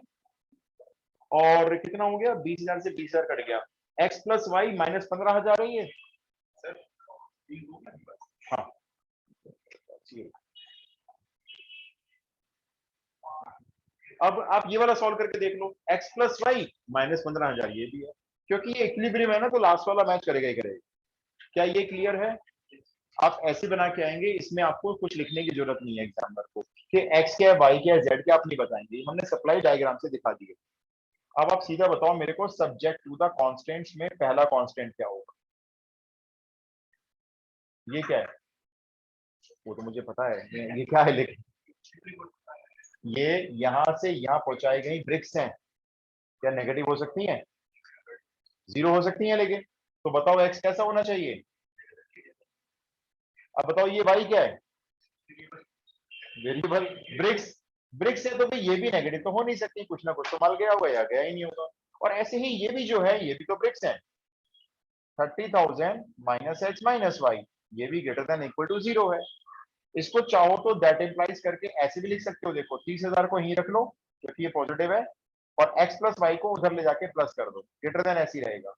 और कितना हो गया, 20,000 से 20,000 कट गया, एक्स प्लस वाई माइनस 15,000 है ये। हाँ, अब आप ये वाला सॉल्व करके देख लो, एक्स प्लस वाई माइनस 15,000 ये भी है, क्योंकि ये इक्विलिब्रियम है ना, तो लास्ट वाला मैच करेगा ही करेगा। क्या ये क्लियर है? आप ऐसे बना के आएंगे, इसमें आपको कुछ लिखने की जरूरत नहीं है एग्जामिनर को कि एक्स क्या है, वाई क्या है, जेड क्या, आप नहीं बताएंगे, हमने सप्लाई डायग्राम से दिखा दिए। अब आप सीधा बताओ मेरे को, सब्जेक्ट टू द कांस्टेंट्स में पहला कांस्टेंट क्या होगा? ये क्या है? वो तो मुझे पता है ये क्या है, लेकिन ये यहां से यहां पहुंचाई गई ब्रिक्स हैं, क्या नेगेटिव हो सकती हैं? जीरो हो सकती हैं, लेकिन तो बताओ एक्स कैसा होना चाहिए? अब बताओ ये वाई क्या है? वेरिएबल। ब्रिक्स, ब्रिक्स है तो भाई ये भी नेगेटिव तो हो नहीं सकती, कुछ ना कुछ तो मल गया होगा या गया ही नहीं होगा। और ऐसे ही ये भी जो है, ये भी तो ब्रिक्स है। 30,000 माइनस एक्स माइनस वाई, ये भी greater than equal to zero है। इसको चाहो तो दैट इंप्लाइज करके ऐसे भी लिख सकते हो, देखो 30,000 को यहीं रख लो क्योंकि ये पॉजिटिव है, और x प्लस वाई को उधर ले जाके प्लस कर दो, ग्रेटर देन ऐसे ही रहेगा।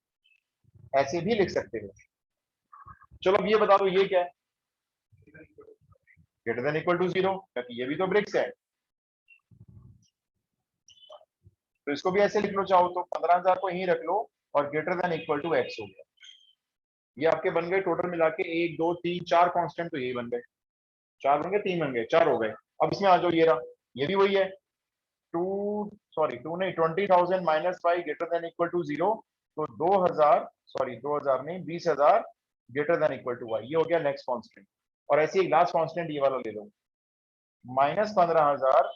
ऐसे भी लिख सकते हो। चलो अब ये बता दो ये क्या है? Greater than equal to zero, क्योंकि ये भी तो ब्रिक्स है। तो इसको भी ऐसे लिख लो चाहो तो, 15,000 को यहीं रख लो और greater than equal to X हो गया। ये आपके बन गए टोटल मिला के 1 2 3 4 कांस्टेंट, तो यही बन गए। 4 बन गए, 3 बन गए, 4 हो गए। अब इसमें आ जाओ, ये रहा, ये भी वही है। टू, सॉरी टू नहीं, 20,000 minus Y greater than equal to zero, तो 2,000, सॉरी 2,000 नहीं, 20,000 greater than equal to Y, ये हो गया नेक्स्ट कांस्टेंट। और ऐसे एक लास्ट कांस्टेंट ये वाला ले लो, minus 15,000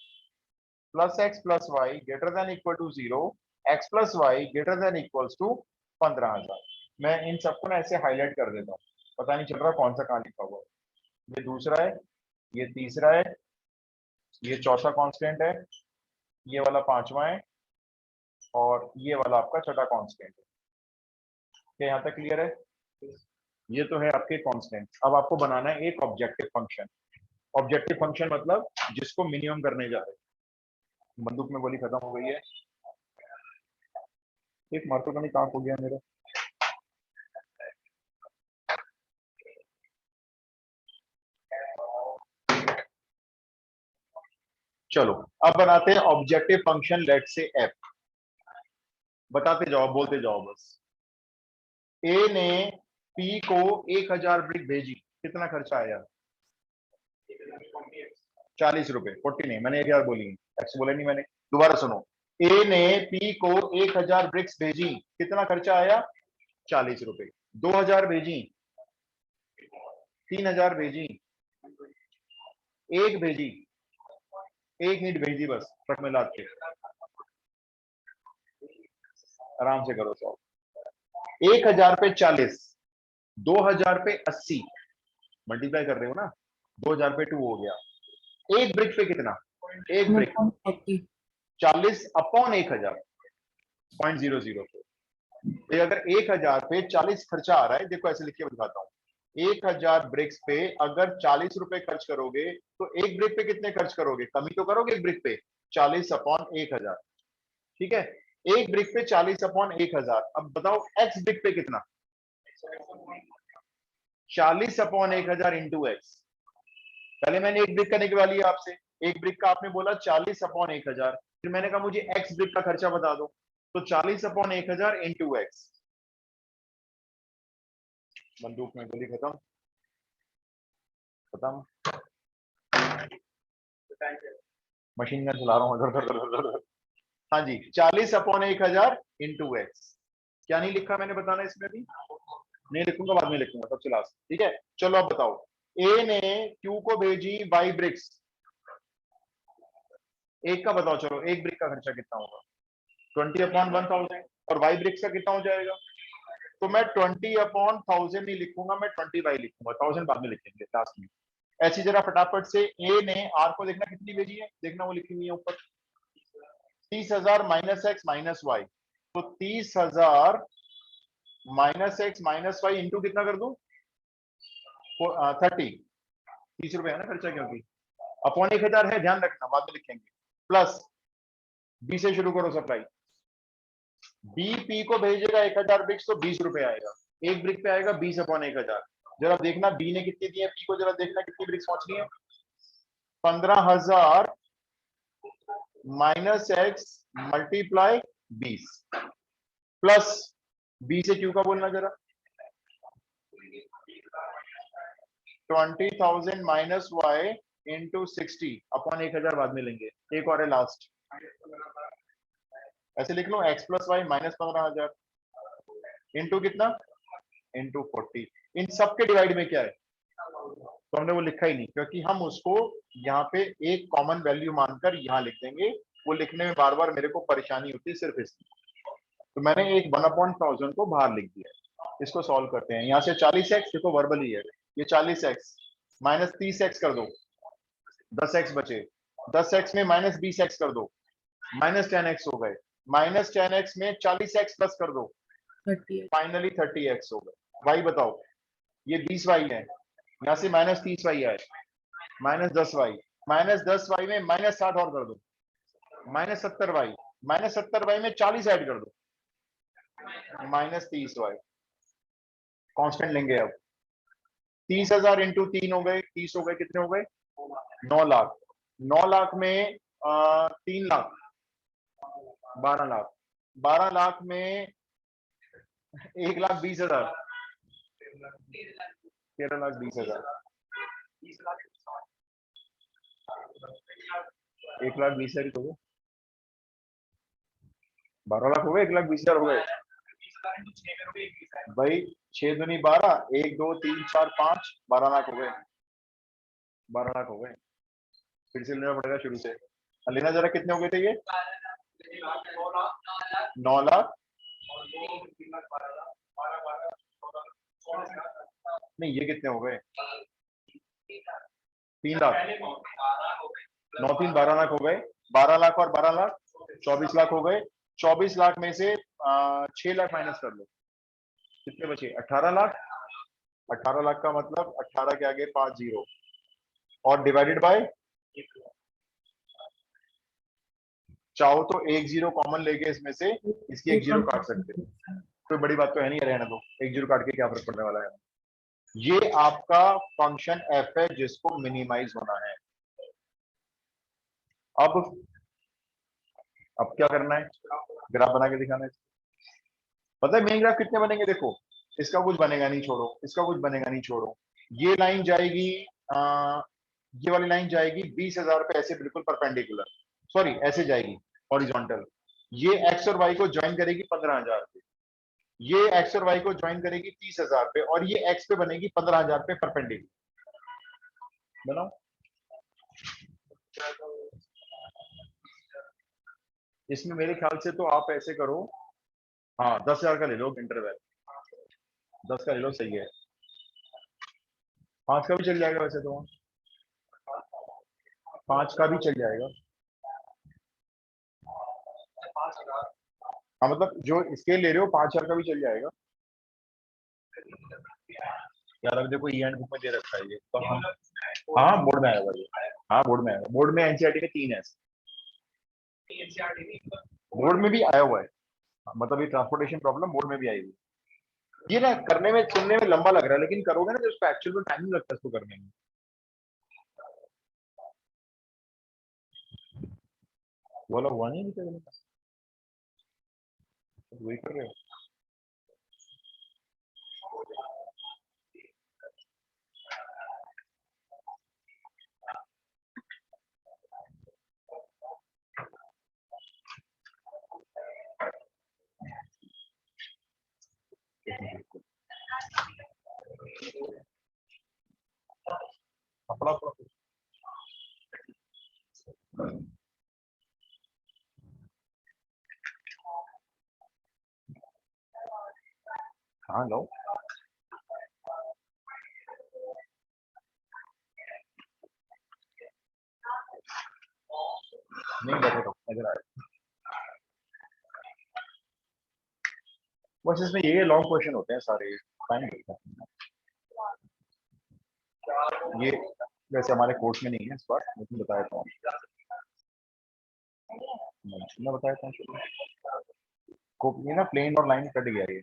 plus X plus Y greater than equal to zero, X plus Y greater than equals to 15,000। मैं इन सबको ना ऐसे हाईलाइट कर देता हूँ, पता नहीं चल रहा कौन सा कहाँ लिखा हुआ है। ये दूसरा है, ये तीसरा है, ये चौथा कांस्टेंट है, ये वाला पांचवा है, और ये वाला आपका छठा कांस्टेंट है। क्या यहाँ तक क्लियर है? ये तो है आपके कांस्टेंट। अब आपको बनाना है एक ऑब्जेक्टिव फंक्शन। ऑब्जेक्टिव फंक्शन मतलब जिसको मिनिमम करने जा रहे हैं। बंदूक में गोली खत्म हो गई है, एक मार्कर का नहीं, कहाँ हो गया मेरा? चलो अब बनाते हैं ऑब्जेक्टिव फंक्शन, लेट से एफ। बताते जाओ, बोलते जाओ बस। ए ने पी को 1,000 ब्रिक भेजी, कितना खर्चा आया? 40 रुपए। 40 नहीं, मैंने 1,000 बोली, एक्स बोला नहीं मैंने। दोबारा सुनो, ए ने पी को 1,000 ब्रिक्स भेजी, कितना खर्चा आया? 40 रुपए। 2,000 भेजी, 3,000 भेजी, एक भेजी, एक ईंट भेजी बस ट्रक में लाद के। आराम से करो सॉल्व। 1,000 पे 40, 2,000 पे 80, मल्टीप्लाई कर रहे हो ना, 2,000 पे 2 हो गया। एक ब्रिक पे कितना? एक ब्रिक 40 40 अपॉन 1,000, 0.00 पे। अगर 1,000 पे 40 खर्चा आ रहा है, देखो ऐसे लिख के बताता हूँ, 1,000 ब्रिक्स पे अगर 40 रुपए खर्च करोगे तो एक ब्रिक पे कितने खर्च करोगे? कमी तो करोगे एक ब्रिक पे, 40 अपॉन 1,000। ठीक है, एक ब्रिक पे 40 अपॉन 1,000। अब बताओ एक्स ब्रिक पे कितना? 40 अपॉन 1,000 इंटू एक्स। पहले मैंने एक ब्रिक का निकलवा लिया आपसे, एक ब्रिक का आपने बोला 40 अपॉन 1,000, फिर मैंने कहा मुझे एक्स ब्रिक का खर्चा बता दो, तो 40 अपॉन 1,000 इंटू एक्स। बंदूक में गोली खत्म, खत्म। मशीन गन चला रहा हूँ। हाँ जी, 40 अपॉन 1,000 इंटू एक्स। क्या नहीं लिखा मैंने, बताना इसमें भी नहीं लिखूंगा, बाद में लिखूंगा, सबसे लास्ट। ठीक है, चलो अब बताओ, ए ने क्यू को भेजी वाई ब्रिक्स, एक का बताओ, चलो एक ब्रिक का खर्चा कितना होगा? 20 अपॉन 1,000। और वाई ब्रिक्स का कितना हो जाएगा? तो मैं 20 अपॉन 1,000 नहीं लिखूंगा, मैं 20 वाई लिखूंगा, 1,000 बाद में लिखेंगे लास्ट में। ऐसी जरा फटाफट से, ए ने आर को देखना कितनी भेजी है, देखना वो लिखी हुई है ऊपर, 30,000 माइनस एक्स माइनस वाई। तो 30,000 minus X minus Y into कितना कर दूं? 30, 30 रुपए है ना खर्चा, क्योंकि अपॉन 1,000 है, ध्यान रखना, बाद में लिखेंगे। प्लस बी से शुरू करो सप्लाई, बी पी को भेजेगा 1,000 ब्रिक्स, तो 20 रुपए आएगा। एक ब्रिक पे आएगा 20 अपॉन 1,000। जरा देखना बी ने कितनी दी है, पी को जरा देखना कितनी ब्रिक्स पहुंच रही है। 15,000 minus X multiply 20 plus B से क्यू का बोलना जरा। 20,000 माइनस वाई इंटू 60 अपॉन 1000 बाद में लेंगे। एक और है लास्ट, ऐसे लिख लो X plus Y minus 15,000 into कितना, इंटू 40। इन सब के डिवाइड में क्या है, तो हमने वो लिखा ही नहीं, क्योंकि हम उसको यहाँ पे एक कॉमन वैल्यू मानकर यहाँ लिख देंगे। वो लिखने में बार बार मेरे को परेशानी होती है सिर्फ इसलिए, तो मैंने एक 1/1000 को बाहर लिख दिया। इसको सॉल्व करते हैं। यहाँ से 40x, देखो वर्बल ही है, ये 40x माइनस 30x कर दो, 10x बचे। 10x में माइनस 20x कर दो, माइनस 10x हो गए। माइनस 10x में 40x प्लस कर दो, 30 फाइनली 30x हो गए। वाई बताओ, ये 20y है, यहाँ से माइनस 30y आए, माइनस 10y, माइनस 10y में माइनस 60 और कर दो, माइनस 70y, माइनस 70y में 40 ऐड कर दो, माइनस 30y। कांस्टेंट लेंगे अब। 30,000 इंटू 3 हो गए, 30 हो गए, कितने हो गए, 9 लाख। 9 लाख में 3 लाख, 12 लाख। 12 लाख में 1,20,000, 13,20,000। 1,20,000 हो गए, 12 लाख हो गए, 1,20,000 हो गए भाई। 6 दूनी 12, 1 2 3 4 5, 12 लाख हो गए, 12 लाख हो गए। फिर से लेना पड़ेगा शुरू से। लेना जरा, कितने हो गए थे ये, 9 लाख, नहीं ये कितने हो गए, 3 लाख, 9 3 12 लाख हो गए। 12 लाख और 12 लाख 24 लाख हो गए। 24 लाख में से 6 लाख माइनस कर लो, कितने बचे, 18 लाख। 18 लाख का मतलब 18 के आगे 5 जीरो और डिवाइडेड बाय, चाहो तो एक जीरो कॉमन लेके इसमें से इसकी एक जीरो काट सकते हो, कोई बड़ी बात तो है नहीं, रहने दो, एक जीरो काट के क्या फर्क पड़ने वाला है। ये आपका फंक्शन एफ है जिसको मिनिमाइज होना है। अब क्या करना है, ग्राफ बना के दिखाना है। पता है मेन ग्राफ कितने बनेंगे, देखो इसका कुछ बनेगा नहीं, छोड़ो इसका कुछ बनेगा नहीं, छोड़ो। ये लाइन जाएगी, ये वाली लाइन जाएगी 20,000 पे ऐसे बिल्कुल परपेंडिकुलर, सॉरी ऐसे जाएगी हॉरिजॉन्टल। ये एक्स और वाई को ज्वाइन करेगी 15,000 पे, ये एक्स और वाई को ज्वाइन करेगी 30,000 पे, और ये एक्स पे बनेगी 15,000 पे परपेंडिकुलर। बनाओ, इसमें मेरे ख्याल से तो आप ऐसे करो, हाँ 10,000 का ले लो इंटरवल, 10 का ले लो, सही है। 5 का भी चल जाएगा वैसे तो, 5 का भी चल जाएगा। हाँ मतलब जो स्केल ले रहे हो 5,000 का भी चल जाएगा यार। अब देखो ई एंड बुक में दे रखा है ये तो हम, हाँ बोर्ड में आएगा ये, हाँ बोर्ड में आएगा, बोर्ड में एनसीईआरटी में 3 है, बोर्ड में भी आया हुआ है, मतलब ये ट्रांसपोर्टेशन प्रॉब्लम बोर्ड में भी आई हुई। ये ना करने में, सुनने में लंबा लग रहा है, लेकिन करोगे ना तो उसको एक्चुअल में टाइम नहीं लगता इसको करने में। बोला हुआ नहीं निकलने का, वही कर रहे हो। कपड़ा हाँ लो, नहीं बैठे तो इधर आए। बस इसमें ये लॉन्ग क्वेश्चन होते हैं सारे, टाइम लगता है ये। वैसे हमारे कोर्स में नहीं है इस बार, लेकिन बताया था, मैं बताया था ये ना प्लेन और लाइन कट गया ये।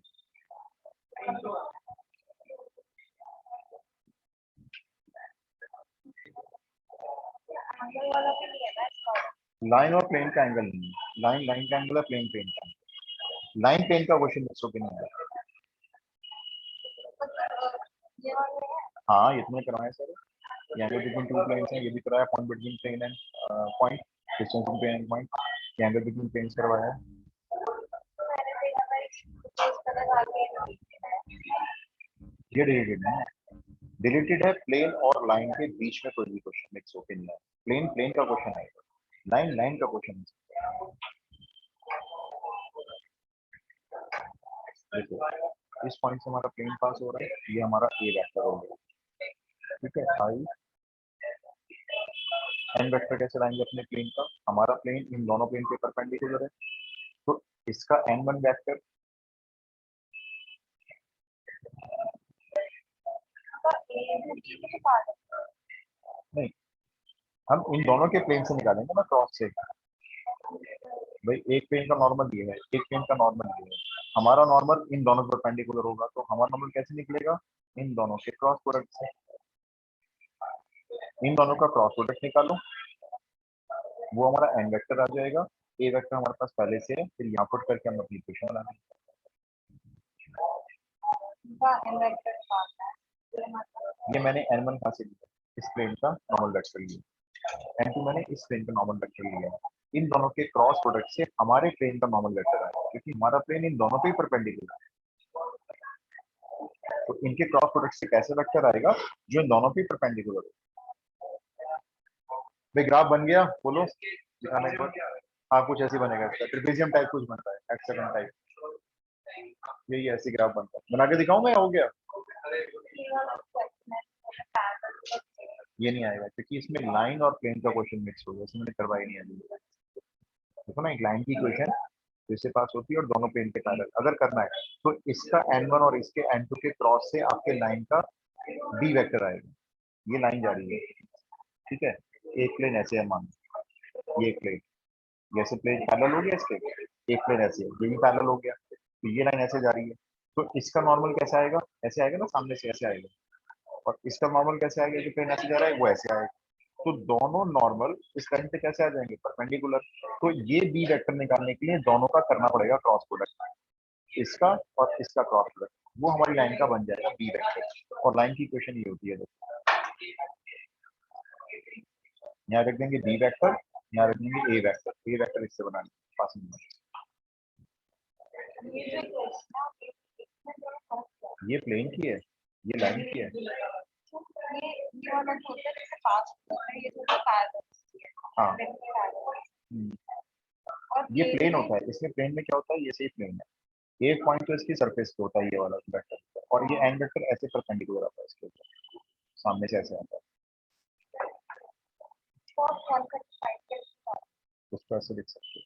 लाइन और प्लेन का एंगल नहीं है, लाइन लाइन का एंगल है, प्लेन प्लेन का। लाइन प्लेन का क्वेश्चन बच्चों के नहीं है। हाँ ये तुमने करवाया sir, angle between two planes है, ये भी कराया, point between plane and point, distance between plane and point, angle between planes करवाया है। ये डिलीटेड है, डिलीटेड है प्लेन और लाइन के बीच में कोई भी क्वेश्चन मिक्स होके नहीं है, प्लेन प्लेन का क्वेश्चन है, लाइन लाइन का क्वेश्चन है। देखो इस पॉइंट से हमारा प्लेन पास हो रहा है, ये हमारा ए वेक्टर हो गया, ठीक है। आई एन वेक्टर कैसे लाएंगे अपने प्लेन का, हमारा प्लेन इन दोनों प्लेन के परपेंडिकुलर है, तो इसका एन वन वेक्टर नहीं, हम इन दोनों के प्लेन से निकालेंगे ना क्रॉस से, भाई एक प्लेन का नॉर्मल ये है, एक प्लेन का नॉर्मल ये है, हमारा नॉर्मल इन दोनों परपेंडिकुलर होगा, तो हमारा नॉर्मल कैसे निकलेगा, इन दोनों के क्रॉस प्रोडक्ट से, इन दोनों का क्रॉस प्रोडक्ट निकालो, वो हमारा एन वेक्टर आ जाएगा, ए वेक्टर हमारे पास पहले से है, फिर यहाँ पुट करके हम अपनी इक्वेशन बनाएंगे। ये मैंने एन वन कहाँ से लिया, इस प्लेन का नॉर्मल वेक्टर लिया, एन टू मैंने इस प्लेन का नॉर्मल वेक्टर लिया, इन दोनों के क्रॉस प्रोडक्ट से हमारे प्लेन का नॉर्मल वेक्टर आएगा, क्योंकि हमारा प्लेन इन दोनों पे ही परपेंडिकुलर है, तो इनके क्रॉस प्रोडक्ट से कैसे वेक्टर आएगा, जो इन दोनों पे परपेंडिकुलर है। भाई ग्राफ बन गया, बोलो दिखाना एक बार। हाँ कुछ ऐसे बनेगा, इसका ट्रेपेजियम टाइप कुछ बनता है, हेक्सागन टाइप, यही ऐसी ग्राफ बनता है, बना के दिखाऊं मैं, हो गया। ये नहीं आएगा क्योंकि इसमें लाइन और प्लेन का क्वेश्चन मिक्स हो गया, इसमें मैंने करवाई नहीं अभी। देखो ना एक लाइन की इक्वेशन तो इससे पास होती है और दोनों प्लेन के पैरेलल अगर करना है, तो इसका n1 और इसके n2 के क्रॉस से आपके लाइन का b वेक्टर आएगा, ये लाइन जा रही है, ठीक है। एक प्लेन ऐसे है मान, ये प्लेन, जैसे प्लेन पैरेलल हो गया इसके, एक प्लेन ऐसे है, ये भी पैरेलल हो गया, तो ये लाइन ऐसे जा रही है, तो इसका नॉर्मल कैसे आएगा, ऐसे आएगा ना, सामने से ऐसे आएगा, और इसका नॉर्मल कैसे आएगा, जो प्लेन ऐसे जा रहा है वो ऐसे आएगा, तो दोनों नॉर्मल इस लाइन पे कैसे आ जाएंगे, परपेंडिकुलर, तो ये बी वेक्टर निकालने के लिए दोनों का करना पड़ेगा क्रॉस प्रोडक्ट, इसका और इसका क्रॉस प्रोडक्ट, वो हमारी लाइन का बन जाएगा बी वेक्टर, और लाइन की इक्वेशन ये होती है, यहाँ रख देंगे बी वेक्टर, यहाँ रख देंगे ए वेक्टर इससे बनाने पास में, ये प्लेन की है, ये लाइन की है, हाँ ये प्लेन होता है, इसमें प्लेन में क्या होता है, ये सही प्लेन है, एक पॉइंट तो इसकी सरफेस पे होता है ये वाला वेक्टर, और ये एन वेक्टर ऐसे परपेंडिकुलर आता है इसके ऊपर, सामने से ऐसे आता है, उसको ऐसे लिख सकते हैं,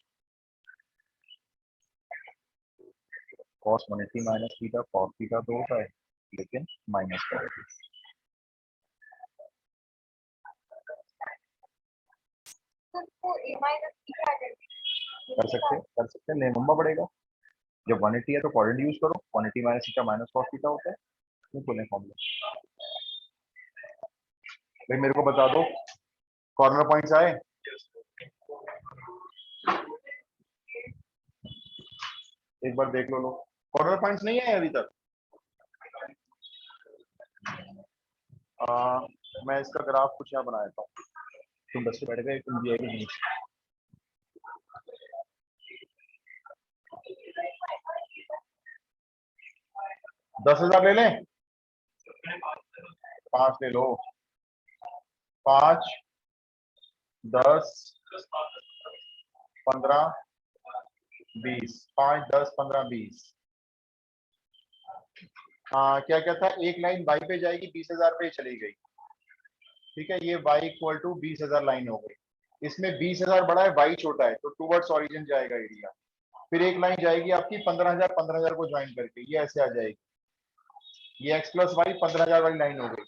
cos 180 minus theta cos theta तो होता है, लेकिन माइनस का कर सकते हैं, लंबा पड़ेगा, जब 180 है तो कोऑर्डिनेट यूज करो, 180 minus theta minus cos theta होता है, क्यों बोले फॉर्मूला, भाई मेरे को बता दो कॉर्नर पॉइंट्स आए, एक बार देख लो लोग, कॉर्नर पॉइंट्स नहीं आए अभी तक, मैं इसका ग्राफ कुछ यहाँ बनाया था, तुम बस बैठ गए, तुम भी आएगी नहीं, 10,000 ले लें, 5 ले लो, 5 10 15 20, 5 10 15 20, क्या क्या था, एक लाइन y पे जाएगी 20,000 पे चली गई, ठीक है, ये y इक्वल टू 20,000 लाइन हो गई, इसमें 20,000 बड़ा है, y छोटा है, तो टूवर्ड्स ओरिजिन जाएगा एरिया, फिर एक लाइन जाएगी आपकी 15,000 को ज्वाइन करके, ये ऐसे आ जाएगी, ये x प्लस वाई 15,000 वाली लाइन हो गई,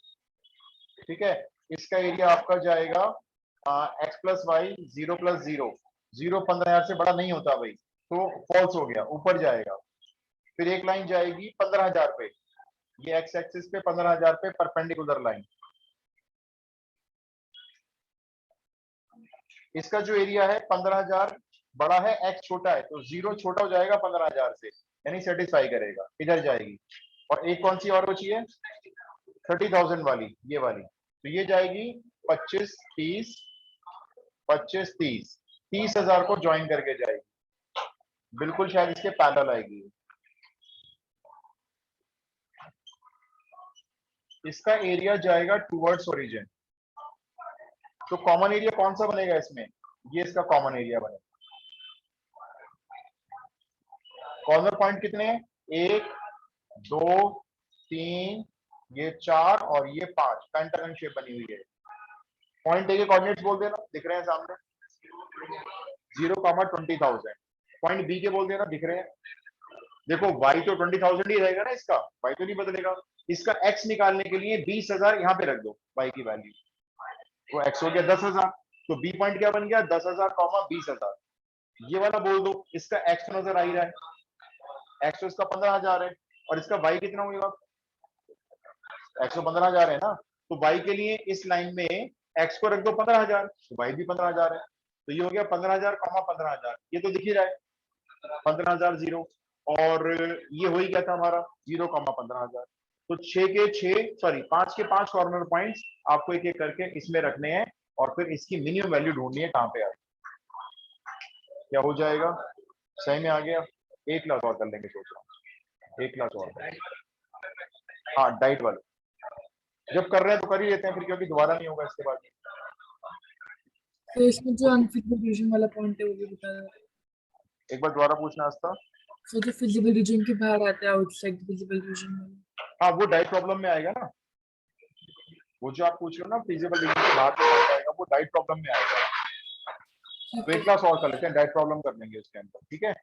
ठीक है, इसका एरिया आपका जाएगा x प्लस वाई 0 प्लस 0, 0 15,000 से बड़ा नहीं होता भाई, तो फॉल्स हो गया, ऊपर जाएगा, फिर एक लाइन जाएगी 15,000 पे, ये x एक्सिस पे 15,000 पे परपेंडिकुलर लाइन, इसका जो एरिया है 15,000 बड़ा है, x छोटा है, तो 0 छोटा हो जाएगा 15,000 से, यानी सेटिस्फाई करेगा, इधर जाएगी, और एक कौन सी और बची है, 30,000 वाली, ये वाली, तो ये जाएगी 25 30 25 30, 30,000 को ज्वाइन करके जाएगी, बिल्कुल शायद इसके पैरेलल आएगी। इसका एरिया जाएगा टुवर्ड्स ओरिजिन, तो कॉमन एरिया कौन सा बनेगा इसमें, ये इसका कॉमन एरिया बनेगा। कॉर्नर पॉइंट कितने हैं, 1 2 3, ये 4 और ये 5, पेंटागन शेप बनी हुई है। पॉइंट ए के कोऑर्डिनेट्स बोल देना, दिख रहे हैं सामने, 0,20,000। पॉइंट बी के बोल देना, दिख रहे हैं। देखो y तो 20,000 ही रहेगा ना इसका, y तो नहीं बदलेगा। इसका x निकालने के लिए 20,000 यहाँ पे रख दो, y की वैल्यू, तो x हो गया 10,000, तो b पॉइंट क्या बन गया, 10,000 20,000। ये वाला बोल दो, इसका x तो नजर आ ही रहा है, x तो इसका 15,000 है, और इसका y कितना होगा, x तो 15,000 है ना, तो y के लिए इस लाइन में x को रख दो 15,000, तो y भी 15,000 है, तो ये हो गया 15,000 15,000, ये तो दिख ही रहा है 15,000 0, और ये हो ही गया था हमारा 0,15,000। तो 6 के 6 सॉरी 5 के 5 कॉर्नर पॉइंट्स आपको एक एक करके इसमें रखने हैं, और फिर इसकी मिनिमम वैल्यू ढूंढनी है कहाँ पे आ, क्या हो जाएगा, सही में आ गया। एक क्लास और कर लेंगे, सोच रहा हूँ एक क्लास और, हाँ डाइट वाले जब कर रहे हैं तो कर ही लेते हैं फिर, क्योंकि दोबारा नहीं होगा इसके बाद। तो इसमें जो अनफिजिबल रीजन वाला पॉइंट है वो भी बता दो। एक बार दोबारा पूछना आस्था। तो जो फिजिबल रीजन के बाहर आता है आउटसाइड फिजिबल रीजन में, हाँ वो डाइट प्रॉब्लम में आएगा ना, वो जो आप पूछ रहे हो ना फिजिबल रीजन के बाहर में आएगा, वो डाइट प्रॉब्लम में आएगा। तो एक क्लास और कर लेते हैं, डाइट प्रॉब्लम कर लेंगे उसके अंदर, ठीक है।